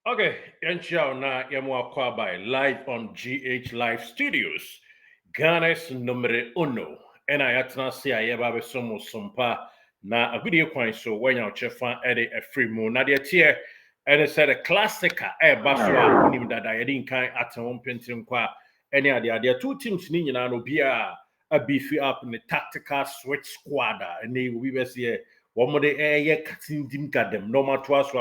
Okay, Yanchao na Yamwa Kwabai live on GH Live Studios. Ghana's numero uno. And I atna see I eba somo sumpa na a video coin so when you chefa edit a free moon. Na de tier and it said a classica baswa unim that I didn't kind at home painting qua any idea. There are two teams in no be a beefy up in the tactical switch squad and they we were here. One more the air cutting dim gadem no matter what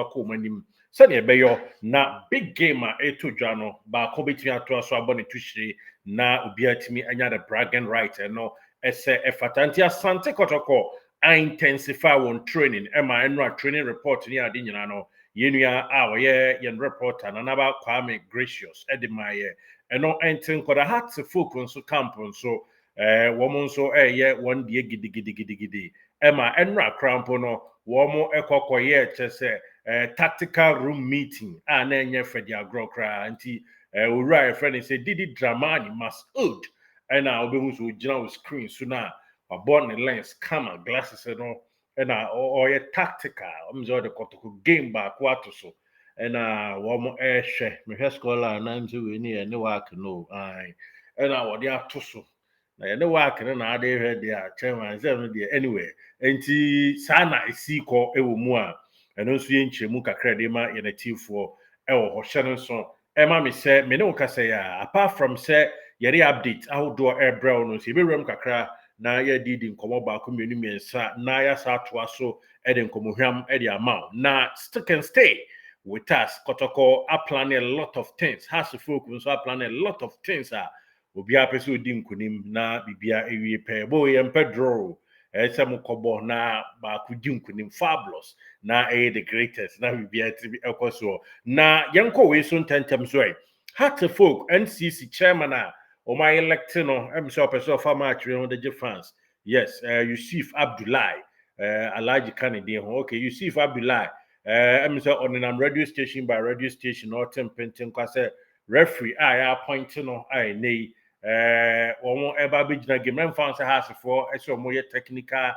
sani ebeyo na big game a eto dwa no ba ko betimi ato aso abɔ ne tuhyire na obi atimi anya the bragging right no ese efatanti asante kotoko I intensify one training ema enra training report ni ade nyina no yenua a wɔyɛ yen reporter na naba Kwame Gracious edemaye eno entin koda hat folk nso camp nso wɔn nso ɛyɛ wɔn die gidigidi ema enra crampo no wɔn ekɔkɔyɛ kyɛ tactical room meeting and then your Freddy Agrokra anti Uriah friend said Didi Dramani must old and I'll be who's with screen sooner a born the lens camera glasses and all and or a tactical I'm the kotoko game back what so and one more air share me scholar and I'm to any no work no I and I what they are to so na no work and I they heard their chairman anyway and sana isi ko ewo mu a ɛno nso yɛ nkyerɛmu kakra de ma yɛn atifoɔ ɛwɔ hɔ hyɛ no nso ɛma me sɛ me ne wo kasa yɛ apart from sɛ yɛde update ahodoɔ ɛbrɛ wo no nso yɛbɛwuram kakra na yɛdidi nkɔmmɔ baako mmienu mmiɛnsa na yɛasa atoa so ɛde nkɔmmɔhwam ɛde ama wo na stick and stay with us kɔtɔkɔ aplan a lot of things hasfoɔ nso aplan a lot of things a obiara pɛ sɛ odi nkonim na bibia ewie pɛ bo yɛmpɛ draw ɛsɛ mo kɔbɔ na baako di nkonim fabulous na the greatest na bibia tribi ɛkɔ so na yɛnkɔ wei so ntɛntɛm so heart folk NCC chairman a ɔma elect no ɛm sɛ ɔpɛ sɛ ɔfa match no de fans yes Yusuf Abdullahi Alhaji Kennedy ho okay Yusuf Abdullahi ɛm sɛ ɔnenam radio station by radio station ɔtem penten kwa sɛ referee a appoint no a nei wɔn ɛba bɛgyina game mfa sɛ hasefoɔ ɛsɛ wɔn yɛ technical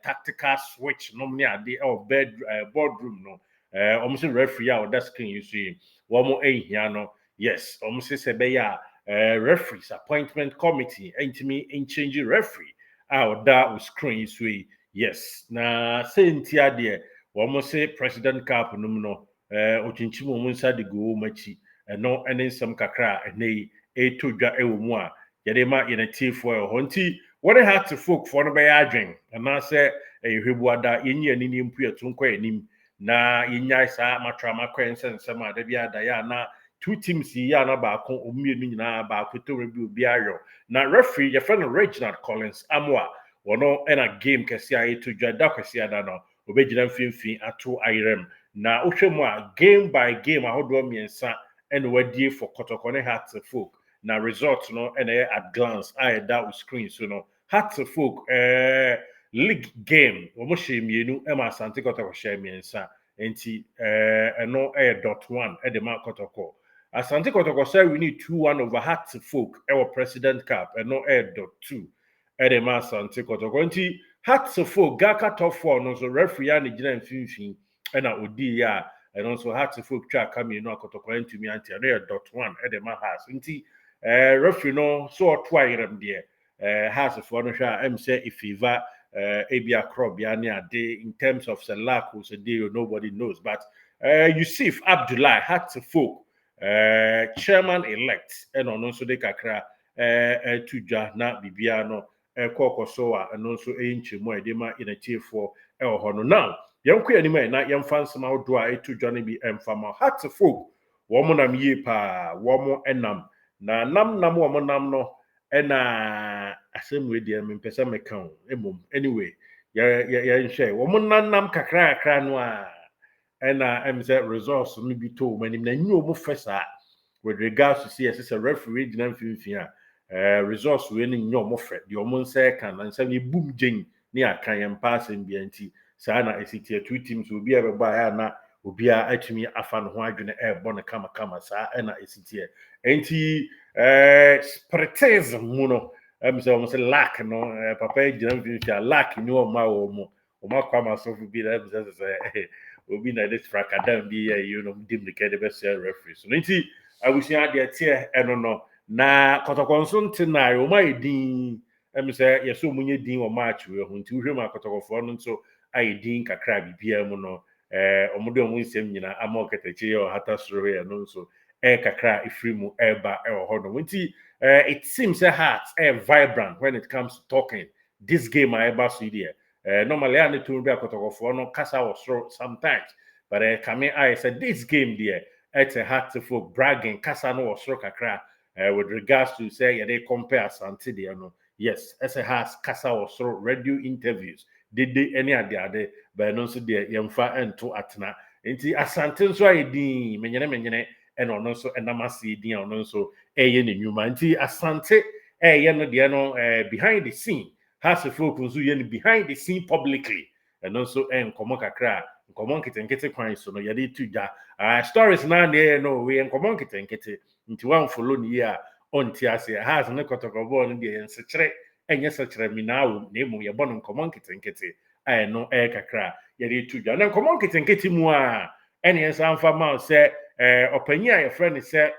tactical switch no ne ade ɛwɔ boardroom no wɔn sɛ referee a ɔda screen yi so yi wɔn ɛhia no yes wɔn sɛ sɛ bɛyɛ a referees appointment committee ɛntumi change referee a ɔda wɔ screen yi so yi yes na sɛ nti adeɛ wɔn sɛ president cup no mu no ɔkyinkyim wɔn nsa de go wɔn akyi ɛno ɛne nsɛm kakra a ɛnɛ yi eto dwa ewo mu a yɛde ma yɛn atiefo ɛwɔ nti wɔde ha te folk for no bɛyɛ adwen anaasɛ ɛhwebuada yɛnyi ani ne mpu yɛto nkɔ anim na yɛnya saa matrama kɔ nsɛnsɛm a da bi ada yɛ na two teams yi ya na baako omienu nyinaa baako towre bi obi ayɔ na referee yɛfrɛ no Reginald Collins Amoa wɔno ɛna game kɛse a eto dwa da kɛse ada no obɛgyina mfimfini ato ayerɛm na wohwɛ mu a game by game ahodoɔ mmiɛnsa ɛna wadie for kɔtɔkɔ ne heart folk na result no ɛna at glance a ɛda wo screen so no heart folk league game wɔn hyɛ mmienu ɛma asante kɔtɔkɔ hyɛ mmiɛnsa nti ɛno ɛyɛ .1 ɛde ma kɔtɔkɔ asante kɔtɔkɔ sɛ we need 2-1 over heart folk ɛwɔ president cup ɛno ɛyɛ .2 ɛde ma asante kɔtɔkɔ nti heart folk gaka top 4 no so referee a ne gyina mfimfini ɛna odi yɛ a ɛno nso heart folk twa aka mmienu akɔtɔkɔ ntumi ante ɛno yɛ .1 ɛde ma heart nti referee no so ɔto ayerɛm deɛ hasfoɔ no hwɛ a ɛm sɛ ifiva ebia krɔbea ne ade in terms of the lack was a deal nobody knows but Yusuf Abdullahi heart folk chairman elect ɛna ɔno nso de kakra to dwa na bibia no ɛkɔkɔ so a ɛno nso ɛyɛ nkyɛmu a ɛde ma yɛnatiefoɔ ɛwɔ hɔ no now yɛnkɔ anim a na yɛmfa nsɛm ahodoɔ a ɛto dwa no bi ɛmfama heart folk wɔn nam yie paa wɔn ɛnam na nam wɔn nam no ɛna asɛm wei deɛ mempɛ sɛ meka o emom anyway yɛnhwɛ wɔn nam kakra no a ɛna ɛm sɛ results no bi to wɔn anim na nyi wɔn fɛ saa with regards to see ɛsɛ sɛ referee gyina mfimfini a results wei no nyɛ wɔn fɛ deɛ wɔn nsa ɛka na nsɛm yɛ bum gyen ne aka yɛn mpa asɛm bi nti saa na esi tie two teams obi a bɛbɔ ayɛ na obiara atumi afa ne ho adwene ɛbɔ ne kama saa ɛna esi tie nti spiritism mu no ɛm sɛ wɔn sɛ lack no papa gyina mfimfini a lack ni wɔn ma wɔn mu wɔn akɔ ama sɔfo bi na ɛm sɛ obi na this fracadam bi dim the kind best referee so nti abusua de tie eno no na kotokon so ntenai o mai din em say yeso munye din o match we ho nti uhwem akotokofo no nso ai din kakra bibia mu no omude omu nsem nyina ama okatachi o hata soro here no nso kakra ifri mu eba e ho no nti it seems a heart vibrant when it comes to talking this game I ever see there normally I need to be akotokofo no kasa was sometimes but coming I said this game there it's a heart to folk bragging kasa no was kakra with regards to say they compare Asante there no yes as a has kasa was radio interviews did they any other but no so there yemfa ento atena nti Asante nso ayedin menyene and ono nso enamasi din ono nso eye ne nwuma nti Asante ye no de no behind the scene has a folk nso ye behind the scene publicly and also enkomo kakra nkomo nkete kwan so no ye dey tuja stories na na no we nkomo nkete nti wan follow ni ya onti ase has ne kotokobo no de nsechere enye sechere mi na wo na emu ye bono nkomo nkete no kakra ye dey tuja na nkomo nkete mu a ene nsa mfa ma se opanyi a ye friend se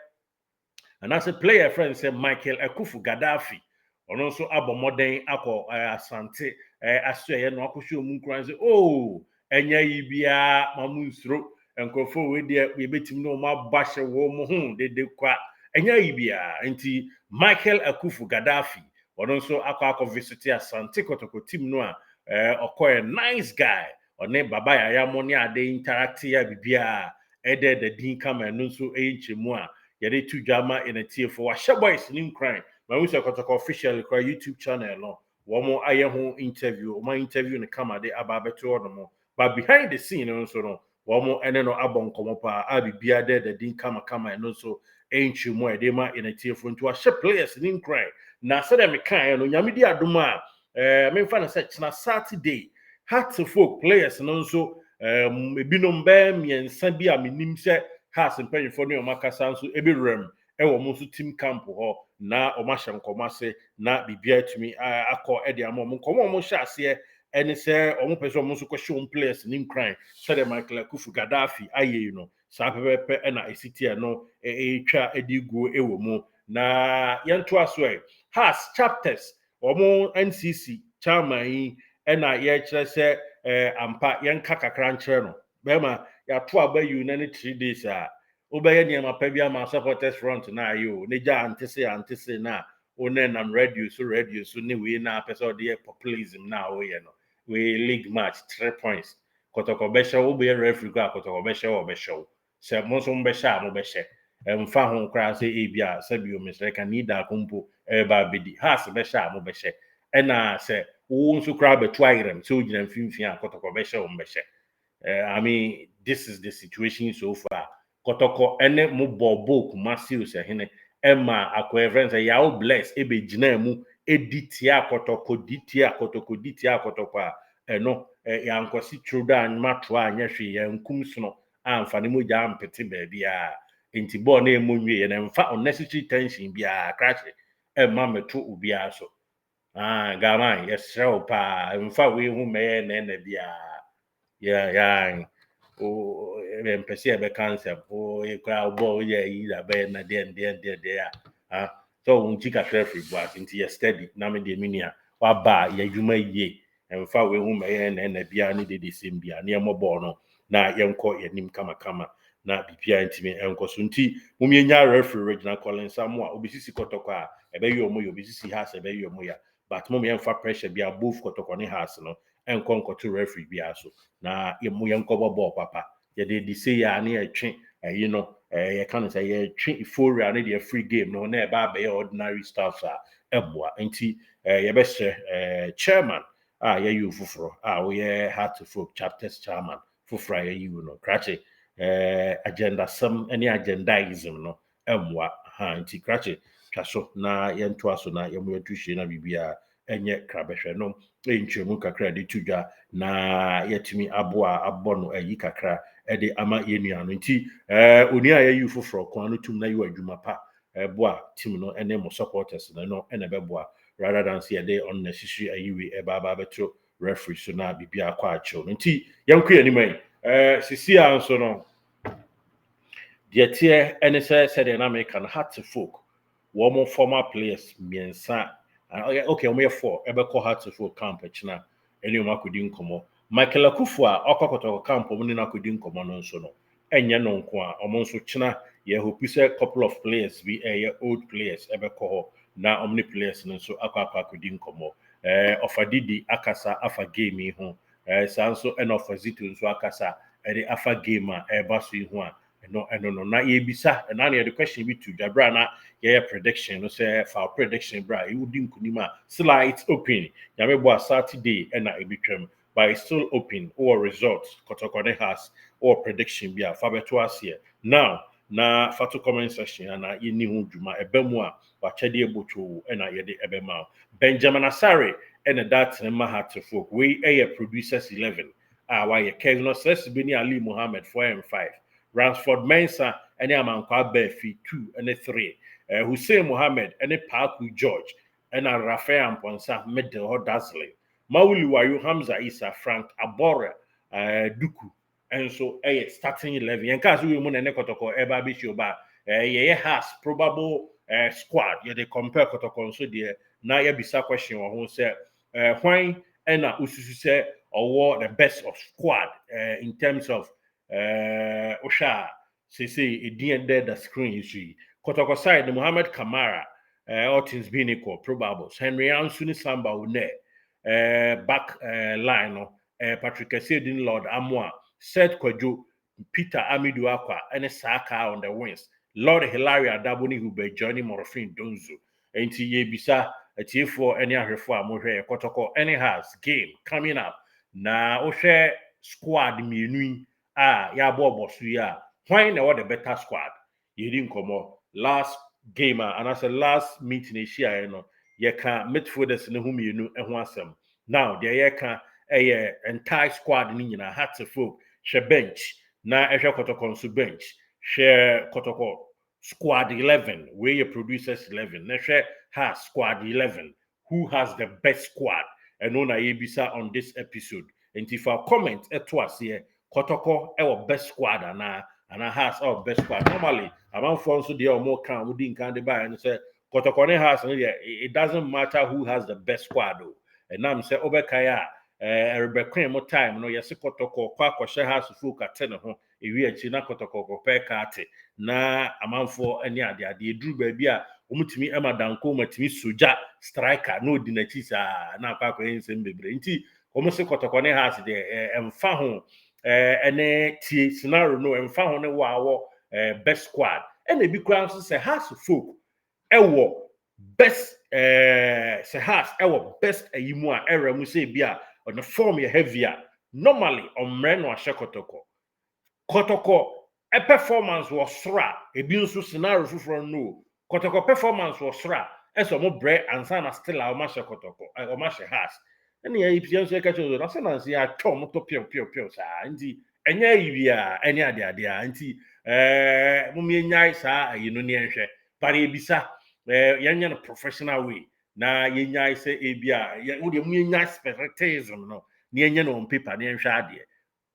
and as a player friend say Michael Ekufu Gaddafi ono nso abomoden akọ Asante aso ye no akohwe omu nkran say oh enya yi bia mamu nsuro enkrofo we de we betim no ma bahye wo mo hu de kwa enya yi bia nti Michael Ekufu Gaddafi ono nso akọ visit Asante Kotoko team no a okoye nice guy one baba ya mo ne ade interact ya bibia the din kama no nso enchemu a yede tu drama in a tier for boys nim crime ma we say Kotoko official kwa YouTube channel no wo mo aye ho interview o ma interview ne kama de ababeto no mo but behind the scene no so no wo mo ene no abon komo pa abibia the din kama no so enchemu e de ma in a tier for to players nim crime na say dem kan no nyame di adoma me fa na say na Saturday heart folk players no so ebinom be miensa bi a menim say has mpanyefo ne omakasa nso ebewuram ewo mo nso team camp ho na omahye nkomase na bibia tumi akọ ede ama mo nkomo mo hye ase ene se omo pese omo nso kwhye players nim crime said Michael Ekufu Gaddafi aye no sa pepepe na esiti no etwa edigu ewo mu na yento aso has chapters omo NCC chairman yi na ye kire se ampa yenka kakra nkyere no bema ya to aba you na 3 days obeye niam pa bia ma supporters front na ayo ne ja antese na onenam radio so ne we na person de populism na oye no we league match 3 points Kotoko beshe obeye referee go Kotoko beshe obeshe se mo so mbeshe mo beshe mfa ho kra se ebia se bio mesre kan need akompo ba bedi has beshe mo beshe na se wo nso kra betu ayirem so gina mfimfin Kotoko beshe o mbeshe I mean, this is the situation so far. Kotoko ene mo bobo kumasi usehine ema akwa friends ya o bless ebe gina mu editia Kotoko ditia Kotoko no ya nkosi truda anmato anya hwe ya nkum sono amfa ne moja ampete ba bia enti bo na emonwie ye na mfa unnecessary tension bia crash ema meto ubia so gaman yes show pa mfa we hu me na bia yeah empecé be cancer o e kwa bo ye yi da be na de so unji ka free boat into your steady na me de minia wa ba ya dwuma yie emfa we hu me na bia ni de same bia na mo bo no na yenko yanim kama na bibia ntimi enko so nti mumye nya referee Regional Collins Samoa obisisi Kotoko a ebe yo mo yo obisisi has ebe yo mo ya but mumye emfa pressure bia both Kotoko ne has no enko to referee bia so na yemu yenko bo papa ye de say ya na etwe you know ye kan say ye twe euphoria na the free game no na e ba be ordinary stuff eboa nti ye be chairman ye you fufuro we heart to folk chapters chairman fufura ye you no krache agenda some any agendaism no emwa nti krache twaso na ye nto aso na ye mo atuhye na bibia enye krabehwe no enchemu kakra de tudwa na yetimi aboa abono ayi kakra ede ama yenua no nti oni a ye foforo kon no tum na yo adwuma pa boa team no ene mo supporters no ene beboa rather than say they unnecessary ayiwe eba betro referee so na bibia kwa acho nti yanku ani mai sisi anso no deɛ teɛ ɛne sɛ deɛ na meka no Hartlepool wɔn former players mmiɛnsa okay wɔn yɛ 4 ɛbɛkɔ Hartlepool camp kyina ɛne wɔn akɔdi nkɔmɔ Michael Akufo a ɔkɔkɔtɔ camp wɔn ne no akɔdi nkɔmɔ no nso no ɛnyɛ no nko a wɔn nso kyina yɛ hope sɛ couple of players bi ɛyɛ old players ɛbɛkɔ hɔ na wɔn ne players no nso akɔdi nkɔmɔ ɔfadidi akasa afa game yi ho saa nso ɛna ɔfa Zito nso akasa ɛde afa game a ɛreba so yi ho a ɛno na yɛbisa ɛna na yɛde question bi to dwabra na yɛyɛ prediction no sɛ fa prediction bra yɛwodi nkunim a still it's open nyame bo a Saturday ɛna ebitwam but it's still open or results kɔtɔkɔne has or prediction bi a fa bɛto aseɛ now na fa to comment section na yɛni ho dwuma ɛbɛ mu a wakyɛde ebotwo ɛna yɛde ɛbɛma Benjamin Asare ɛna that ne ma Hartlepool we ɛyɛ producers 11 a wayɛ Kevin Osesibeni Ali Mohammed 4 and 5 Ransford Mensah ɛne Amankwa Befi 2 and 3 Hussein Mohammed ɛne Parku George ɛna Rafael Amponsa middle hɔ dazzling Mauli Wayo Hamza Isa Frank Abora Duku ɛnso ɛyɛ starting 11 yɛn ka so we mu na ne kɔtɔkɔ ɛba bi show ba yɛyɛ has probable squad yɛde compare kɔtɔkɔ nso deɛ na yɛbisa question wɔ ho sɛ hwan ɛna osusu sɛ ɔwɔ the best of squad in terms of Osha say edin there the screen you see kotoko side Mohamed Kamara all things being equal probables Henry Ansuni Samba une back line no Patrick Esedin Lord Amwa Seth Kwajo Peter Amidu Akwa and Saka on the wings Lord Hilaria Daboni Hube Johnny Morofin Donzo enti yebisa atiefo any ahwefo amohwe kotoko any has game coming up na ohwe squad mienu ya bobo so ya why na what the better squad yedi nkomo last game and as a last meeting e share no ye can midfielders ne hu mienu ho asem now there ye can entire squad ni nyina Hartlepool she bench na ehwe kotoko nso bench she kotoko squad 11 where your producers 11 na hwe has squad 11 who has the best squad and on yebisa on this episode and if our comment eto ase kotoko our best squad and has our best squad normally among for so there more can we didn't can buy and say kotoko ne has it doesn't matter who has the best squad though and now say obekaya Rebecca more time no yes kotoko kwa kwahye has full katene ho ewi achi na kotoko kopɛ kate na amanfo ani ade eduru ba bi a omutimi emadanko matimi soja striker no di na chi sa na akwa ensem bebre nti se kotoko ne has de emfa ho ene tie scenario no emfa ho ne wawo best squad ene bi kura nso se has folk ewo best se has ewo best ayimu a era mu se bi a on the form ye heavier normally omre no ahye kotoko a performance was sra ebi nso scenario fufuro no kotoko performance was sra eso mo bre ansa na still a o ma hye kotoko o ma hye has ene ya ipia nso ka chozo na se na nsi atwa mo to pio sa nti enya yiwia ene ade a nti mo me nyai sa ayino ne enhwe pare ebisa yenya no professional way na yenya se ebia wo de mu yenya specialism no na yenya no on paper na enhwe ade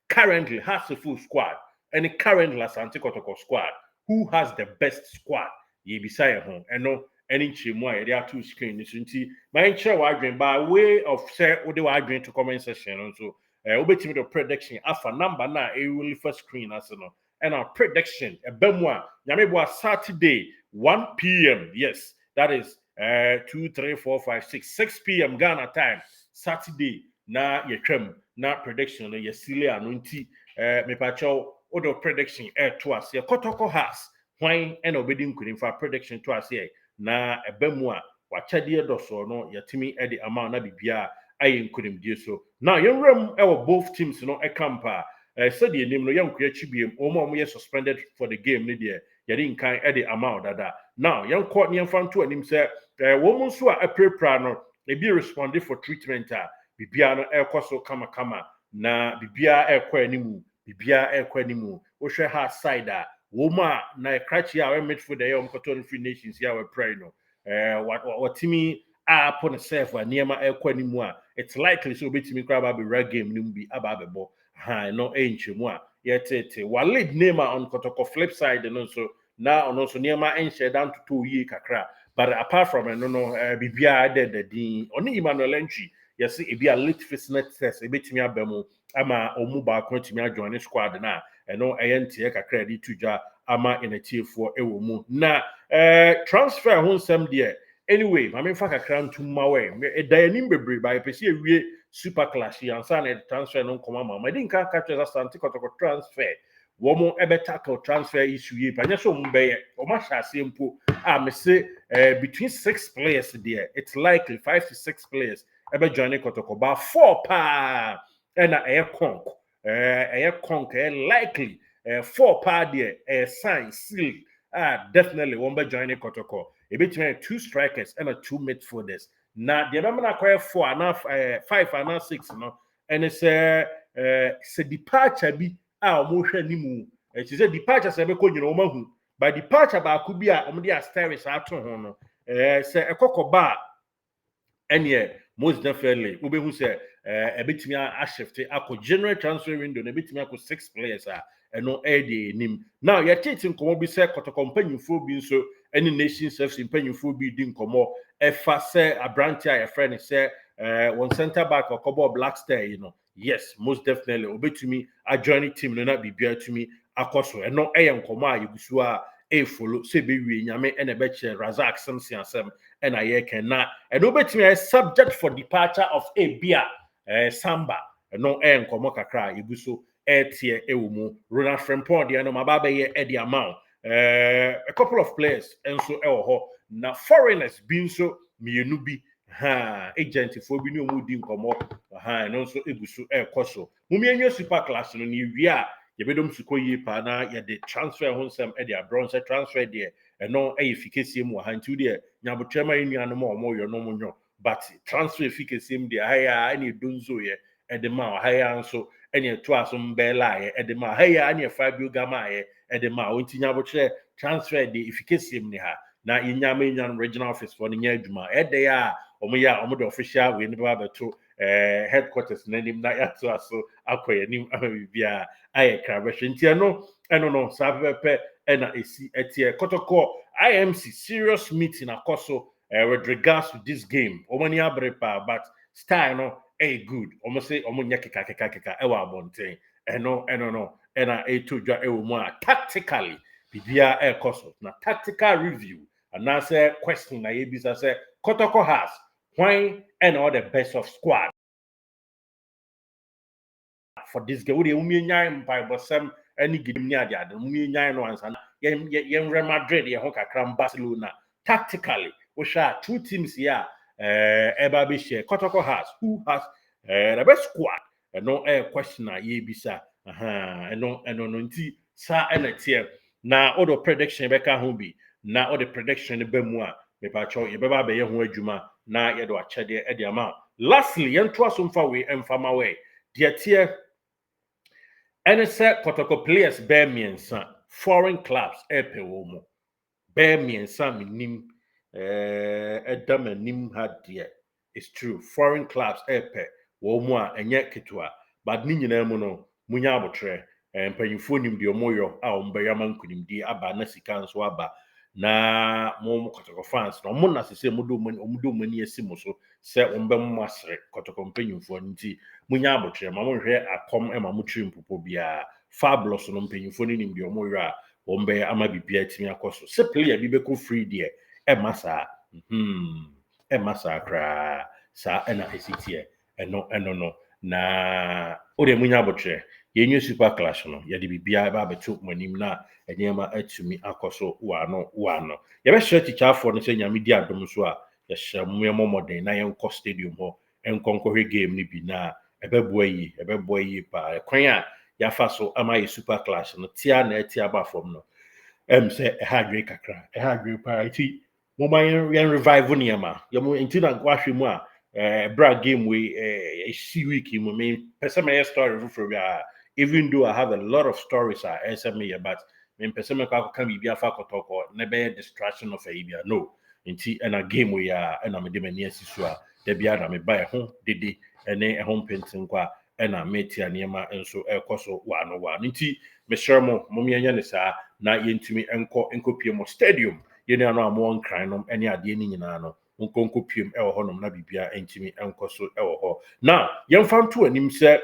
currently has a full squad and currently Asante Kotoko squad who has the best squad yebisa ye ho eno any chemu a yede ato screen so nti my share wadwen by way of say wo de wadwen to comment section so obetimi the prediction afa number na e will first screen as no and our prediction ebemu a nyame bo Saturday 1 p.m. yes that is 2 3 4 5 6 p.m. Ghana time Saturday na yetwam na prediction no yesile ano nti me pacho odo prediction to ase kotoko has hwan and obedi nkunim fa prediction to ase na ebamu a wakyade doso no yatimi e de ama na bibia aye nkunim die so now yenwram both teams no ekampa said the name no yankoya chibiem omo ye suspended for the game ne de yade nkan e de ama dada now yanko ne yemfa nto anim se wo nso a aprepra no e be responded for treatment bibia no ekoso kama na bibia ekwa animu bibia ekwa animu wo hwe ha side a wo ma na krachi a we midfield dey omkoto no free nations ya we pray no watimi upon self a niema ekwa animu a it's likely so betimi kra ba be reg game nim bi aba bebo ha no enchemu a yetete wa lead name on kotoko flip side no so na ono so niema enche dan to yi kakra but apart from no bibia the din oni Emmanuel Entry yes e bia late fitness test e betimi abamu ama omu ba kontimi ajoin squad na eno entie kakra di tuja ama enetiefo ewo mu na transfer ho nsem de anyway ma me fa kakra ntuma we e dayanim bebre ba pese ewie super class yansa na transfer no nkoma ma ma din ka catch asante kotoko transfer womo ebe tackle transfer issue yi panya so mbeye o ma hyase mpo me say between 6 players there it's likely 5 to 6 players ebe join kotoko ba 4 pa na conk likely 4 pa there sign seal definitely won't be joining kotoko e between 2 strikers and 2 midfielders na the number acquire 4 and 5 and 6 no and it's a departure bi omo hwa nimu it is a departure se be ko nyina omo hu by departure ba ku bi omo dey stairs ato ho no se ekokoba enye most definitely we be hu se ebetimi a shift akọ general transfer window na ebetimi akọ 6 players eno dey nim now ye teaching komo bi se kotoko mpanyimfo bi nso any nation service mpanyimfo bi di nkomo efa se abranti a friend say one center back okobo black star yes most definitely obetumi a joining team no na bibia tumi akoso eno nkomo a yegusu a follow se be wi nyame ene be che Razak Simpson asem ena ye ken na eno betumi subject for departure of bia Samba eno nkomo kakra yeguso tie ewo mu Ronald Frimpong de no mababa ye edi amount a couple of players enso ewo ho na foreigners bi nso mienu bi agent for bi no mu di nkomo no nso eguso ekoso mumienyo super class no ni wi a yebedom suko yi pa na ye de transfer ho nsem e de bronze transfer de no efficacy mu hantu de nyabotrema enuanom omo yo no munyo but transfer efficacy mu de haya ani donzo ye e de ma haya nso ene to aso mbela ye e de ma haya ani Fabio Gama ye e de ma onti nyabotre transfer de efficacy mu ni ha na yenyama enyan regional office for nya adwuma e de ya omo de official we ne ba beto headquarters na nim na ya to aso akoye nim bibia aye krabehwe ntia no eno no sabepe ena esi etie kotoko IMC serious meeting akoso with regards to this game omani abrepa but style no good almost say omunya keka ewa abonten eno no ena etodwa ewo mu a tactically bibia ekoso na tactical review and now say question na yebisa say kotoko has why and all the best of squad for this game we nyan by bosem any game ni ade we nyan no ansa yen Real Madrid ye ho kakra Barcelona tactically we sha two teams here eba be share kotoko has who has the best squad no question na ye bisa no nti sa enetie na all the prediction be ka ho bi na all the prediction be mu a me pa cho ye be ba be ye ho adwuma na ye do achede e de ama lastly yen to asomfa we emfama we de tie ene se kotoko players be miensa foreign clubs epe wo mu be miensa minim edam anim ha de it's true foreign clubs epe wo mu a enye ketwa but ni nyina mu no munya abotre mpanyimfo nim de omoyo a ombeyama nkunim di aba na sika nso aba na mo kotoko fans no mo na sese mo do mani asimo so se ombe mo asre kotoko mpanyimfo nti munya abotre ma mo hwe akom ma mo trim popo bia fabulous no mpanyimfo nim de omoyo a ombe ama bibia timi akoso se player bi be ko free there masa masa kra sa ena esitie eno no na o de munya abotre yenyu super class no ye de bibia ba beto manim na enyema atumi akoso wa no ye be hye tichafo no se nyame di adom so a ye hye mmemo modern na ye nko stadium ho enkonko hwe game ni bi na ebeboa yi pa kwan a ya fa so ama ye super class no tia na tia ba fom no say ha dwe kakra ha dwe pa ti mo man yen revive niema ye mo nti na kwahwe mu a bra game we see week mu me person my story for even though I have a lot of stories SMA but me person me ka kan bibia fa kotoko na be distraction of ibia no nti na game we na me de mani asisu a da bia na me buy ho dede ene ho pentin kwa ɛna metia nneɛma nso ɛkɔ so wano nti mesrɛ mo momianya ne saa na yɛntumi nkɔpie mo stadium yɛne ano a mo nkran nom ɛne adeɛ ne nyinaa no nkɔpiem ɛwɔ hɔ nom na bibia ntumi nkɔ so ɛwɔ hɔ now yɛmfa nto anim sɛ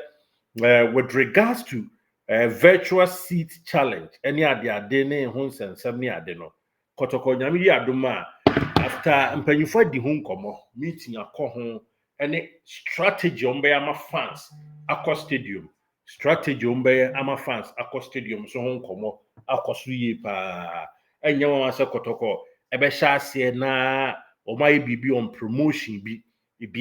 with regards to virtual seat challenge any ade ne ho nsɛnsɛm ne ade no kɔtɔkɔ nyame yi adom a after mpanyinfo di ho nkɔmɔ meeting akɔ ho any strategy ɔmbɛyɛ ama fans akɔ stadium strategy ɔmbɛyɛ ama fans akɔ stadium so ho nkɔmɔ akɔ so yie paa ɛnyɛ wɔn asɛ kɔtɔkɔ ɛbɛhyɛ aseɛ na ɔmo ayɛ biribi on promotion bi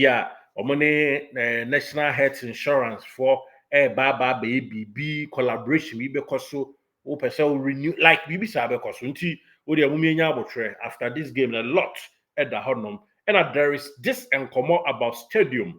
a ɔmo ne national health insurance for baba baby collaboration bi bɛkɔ so wo pɛsɛ wo renew like bibi sa bɛkɔ so nti wo de amumi nya abotrɛ after this game a lot ɛda hɔnom and there is this enkomo about stadium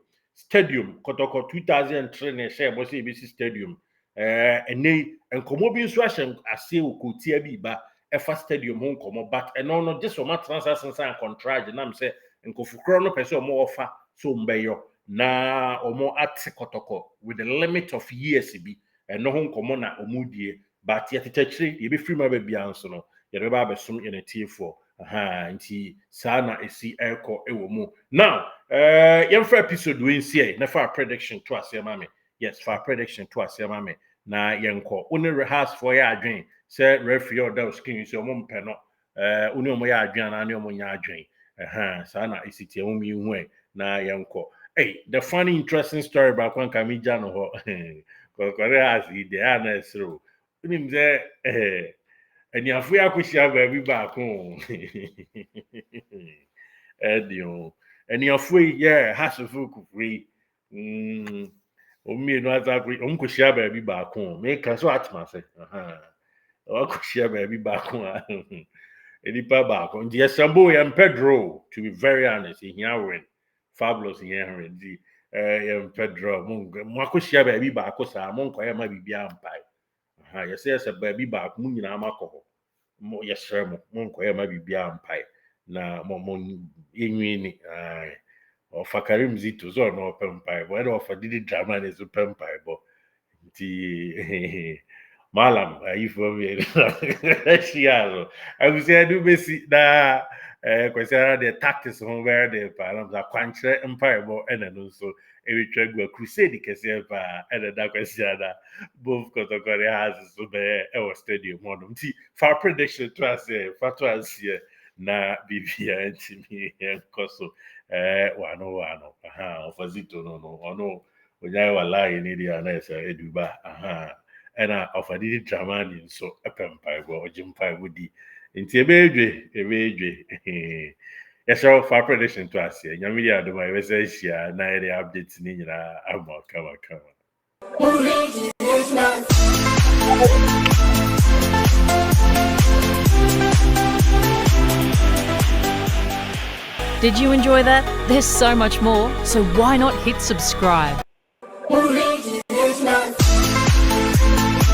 kotoko 2003 ne share bo say BC stadium ene enkomo bi nso ahye ase okotia bi ba efa stadium ho nkomo but eno no this one transaction sign contract na me say nkofukro no pese omo offer so mbeyo na omo at kotoko with the limit of years bi eno ho nkomo na omudie but yetetachiri ye be free ma ba bia nso no ye be ba besom ene tie4 nti sana esi eko ewo mu now yemfa episode we nsie na for prediction to asem ame yes for prediction to asem ame na yenko oni rehearse for ya adwen say referee order skin so mo mpe no oni omo ya adwen na ne omo nya adwen sana esi tie omo yi hu na yenko hey the funny interesting story about Kwan Kamija no ho kokore as ide ana esro unim ze and you have we akushia baby back home. Edio. And you free, yeah, has a full free. Me no as agree. Kushia baby back home. Make us what myself. Kushia baby back home. Edipa back on the Sambo and Pedro, to be very honest, in here fabulous in here. Pedro, Makushia baby back, because I'm on Koyama be ampai. Yes, a baby back, moon in Amako. Mo yesremo mo nkoye ma bibia ampai na mo yenwini o fakarim Zito zo no pempai bo e fa didi drama ne zo pempai bo nti malam ifo me shialo I will say do besi na kwesera the tactics ho where the palam za kwanche empire bo ene no so eretwa crusade kese ba ene da kwesera both kotokore has so be e stadium modum nti for prediction to us for us here na bibia ntimi enkoso wano for Zito no ono onya wala ni dia na esa eduba ena ofadidi dramani so epempai bo ojimpai wodi nti ebe yes for prediction to us here nyame dia do my wese hia na ere update ni nyina kama Did you enjoy that? There's so much more, so why not hit subscribe?